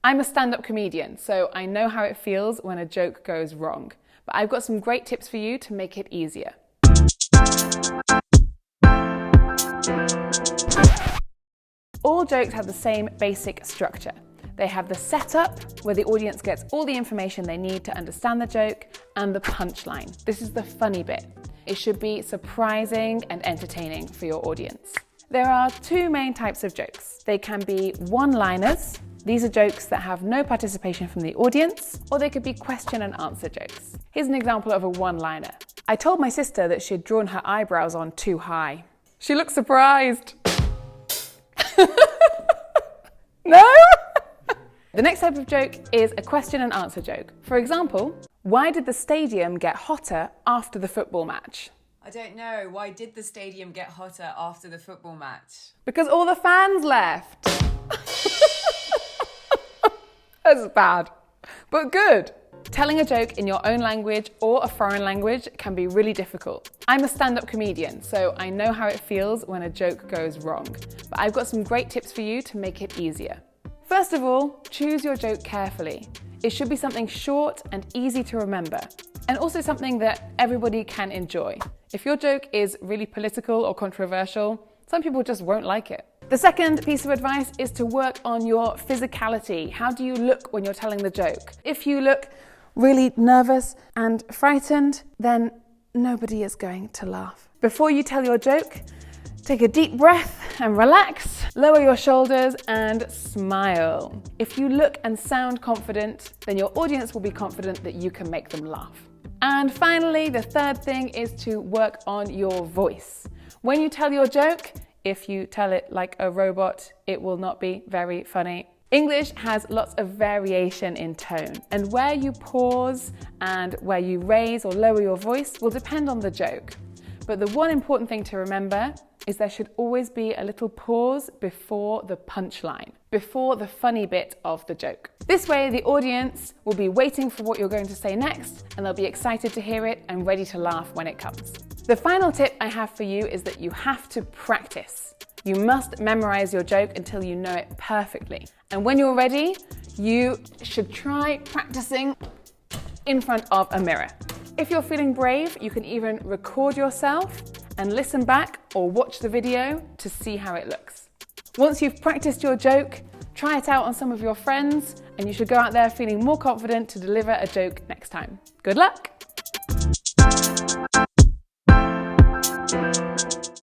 I'm a stand-up comedian, so I know how it feels when a joke goes wrong. But I've got some great tips for you to make it easier. All jokes have the same basic structure. They have the setup, where the audience gets all the information they need to understand the joke, and the punchline. This is the funny bit. It should be surprising and entertaining for your audience. There are two main types of jokes. They can be one-liners. These are jokes that have no participation from the audience, or they could be question and answer jokes. Here's an example of a one-liner. I told my sister that she'd drawn her eyebrows on too high. She looked surprised. No? The next type of joke is a question and answer joke. For example, why did the stadium get hotter after the football match? I don't know. Why did the stadium get hotter after the football match? Because all the fans left. That's bad, but good. Telling a joke in your own language or a foreign language can be really difficult. I'm a stand-up comedian, so I know how it feels when a joke goes wrong. But I've got some great tips for you to make it easier. First of all, choose your joke carefully. It should be something short and easy to remember, and also something that everybody can enjoy. If your joke is really political or controversial, some people just won't like it. The second piece of advice is to work on your physicality. How do you look when you're telling the joke? If you look really nervous and frightened, then nobody is going to laugh. Before you tell your joke, take a deep breath and relax, lower your shoulders and smile. If you look and sound confident, then your audience will be confident that you can make them laugh. And finally, the third thing is to work on your voice. When you tell your joke, if you tell it like a robot, it will not be very funny. English has lots of variation in tone, and where you pause and where you raise or lower your voice will depend on the joke. But the one important thing to remember is there should always be a little pause before the punchline, before the funny bit of the joke. This way, the audience will be waiting for what you're going to say next, and they'll be excited to hear it and ready to laugh when it comes. The final tip I have for you is that you have to practice. You must memorize your joke until you know it perfectly. And when you're ready, you should try practicing in front of a mirror. If you're feeling brave, you can even record yourself and listen back or watch the video to see how it looks. Once you've practiced your joke, try it out on some of your friends, and you should go out there feeling more confident to deliver a joke next time. Good luck!